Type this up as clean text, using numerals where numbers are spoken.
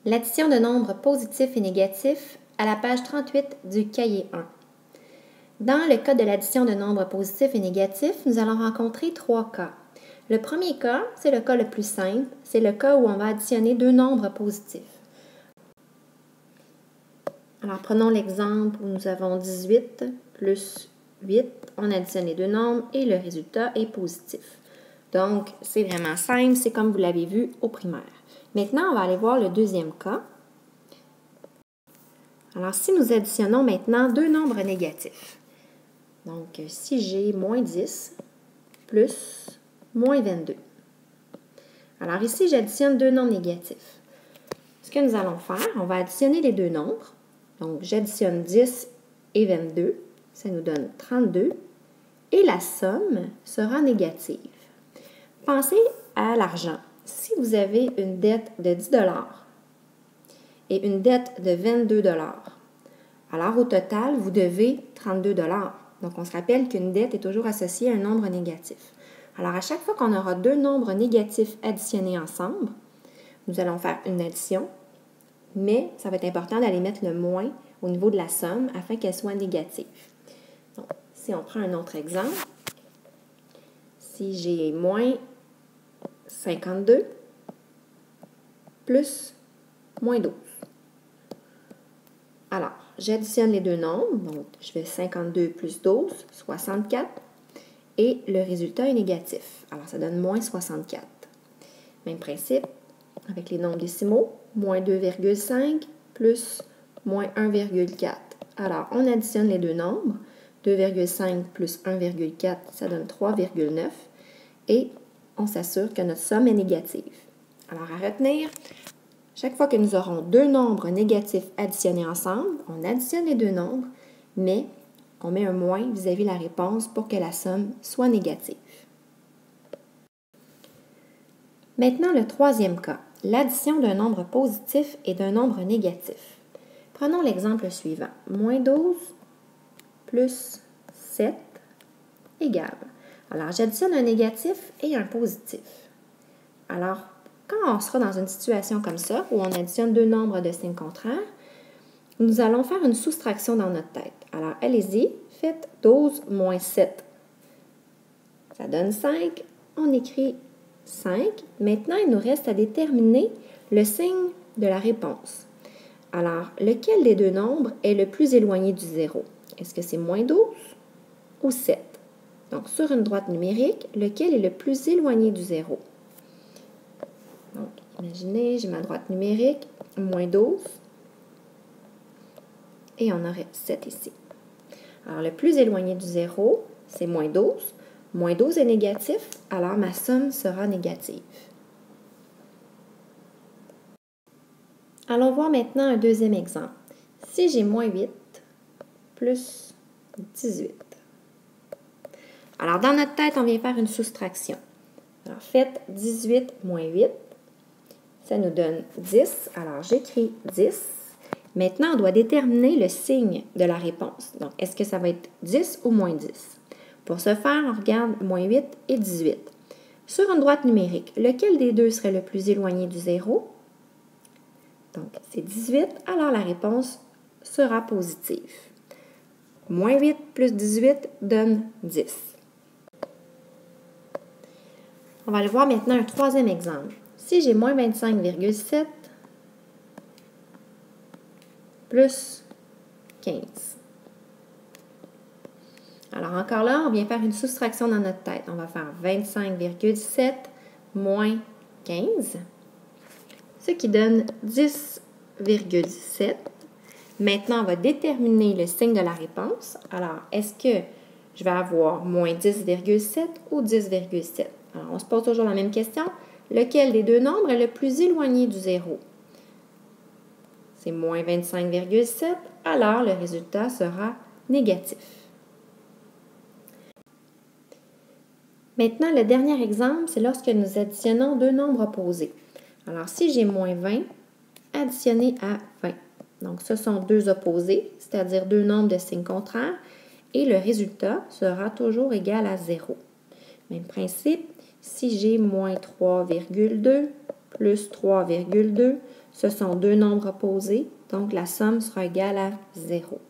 L'addition de nombres positifs et négatifs à la page 38 du cahier 1. Dans le cas de l'addition de nombres positifs et négatifs, nous allons rencontrer trois cas. Le premier cas, c'est le cas le plus simple, c'est le cas où on va additionner deux nombres positifs. Alors, prenons l'exemple où nous avons 18 plus 8, on additionne les deux nombres et le résultat est positif. Donc, c'est vraiment simple, c'est comme vous l'avez vu au primaire. Maintenant, on va aller voir le deuxième cas. Alors, si nous additionnons maintenant deux nombres négatifs, donc si j'ai moins 10 plus moins 22. Alors ici, j'additionne deux nombres négatifs. Ce que nous allons faire, on va additionner les deux nombres. Donc, j'additionne 10 et 22, ça nous donne 32, et la somme sera négative. Pensez à l'argent. Si vous avez une dette de 10 $ et une dette de 22 $, alors au total, vous devez 32 $. Donc, on se rappelle qu'une dette est toujours associée à un nombre négatif. Alors, à chaque fois qu'on aura deux nombres négatifs additionnés ensemble, nous allons faire une addition, mais ça va être important d'aller mettre le moins au niveau de la somme afin qu'elle soit négative. Donc, si on prend un autre exemple, si j'ai moins 52 plus moins 12. Alors, j'additionne les deux nombres, donc je fais 52 plus 12, 64, et le résultat est négatif. Alors, ça donne moins 64. Même principe avec les nombres décimaux, moins 2,5 plus moins 1,4. Alors, on additionne les deux nombres, 2,5 plus 1,4, ça donne 3,9, et on s'assure que notre somme est négative. Alors, à retenir, chaque fois que nous aurons deux nombres négatifs additionnés ensemble, on additionne les deux nombres, mais on met un moins vis-à-vis la réponse pour que la somme soit négative. Maintenant, le troisième cas, l'addition d'un nombre positif et d'un nombre négatif. Prenons l'exemple suivant. Moins 12 plus 7 égale. Alors, j'additionne un négatif et un positif. Alors, quand on sera dans une situation comme ça, où on additionne deux nombres de signes contraires, nous allons faire une soustraction dans notre tête. Alors, allez-y, faites 12 moins 7. Ça donne 5. On écrit 5. Maintenant, il nous reste à déterminer le signe de la réponse. Alors, lequel des deux nombres est le plus éloigné du 0? Est-ce que c'est moins 12 ou 7? Donc, sur une droite numérique, lequel est le plus éloigné du 0? Donc, imaginez, j'ai ma droite numérique, moins 12, et on aurait 7 ici. Alors, le plus éloigné du 0, c'est moins 12. Moins 12 est négatif, alors ma somme sera négative. Allons voir maintenant un deuxième exemple. Si j'ai moins 8 plus 18. Alors, dans notre tête, on vient faire une soustraction. Alors, faites 18 moins 8. Ça nous donne 10. Alors, j'écris 10. Maintenant, on doit déterminer le signe de la réponse. Donc, est-ce que ça va être 10 ou moins 10? Pour ce faire, on regarde moins 8 et 18. Sur une droite numérique, lequel des deux serait le plus éloigné du 0? Donc, c'est 18, alors la réponse sera positive. Moins 8 plus 18 donne 10. On va aller voir maintenant un troisième exemple. Si j'ai moins 25,7 plus 15. Alors encore là, on vient faire une soustraction dans notre tête. On va faire 25,7 moins 15, ce qui donne 10,7. Maintenant, on va déterminer le signe de la réponse. Alors, est-ce que je vais avoir moins 10,7 ou 10,7? Alors, on se pose toujours la même question. Lequel des deux nombres est le plus éloigné du 0? C'est moins 25,7, alors le résultat sera négatif. Maintenant, le dernier exemple, c'est lorsque nous additionnons deux nombres opposés. Alors, si j'ai moins 20, additionné à 20. Donc, ce sont deux opposés, c'est-à-dire deux nombres de signes contraires, et le résultat sera toujours égal à 0. Même principe, si j'ai moins 3,2 plus 3,2, Ce sont deux nombres opposés, donc la somme sera égale à 0.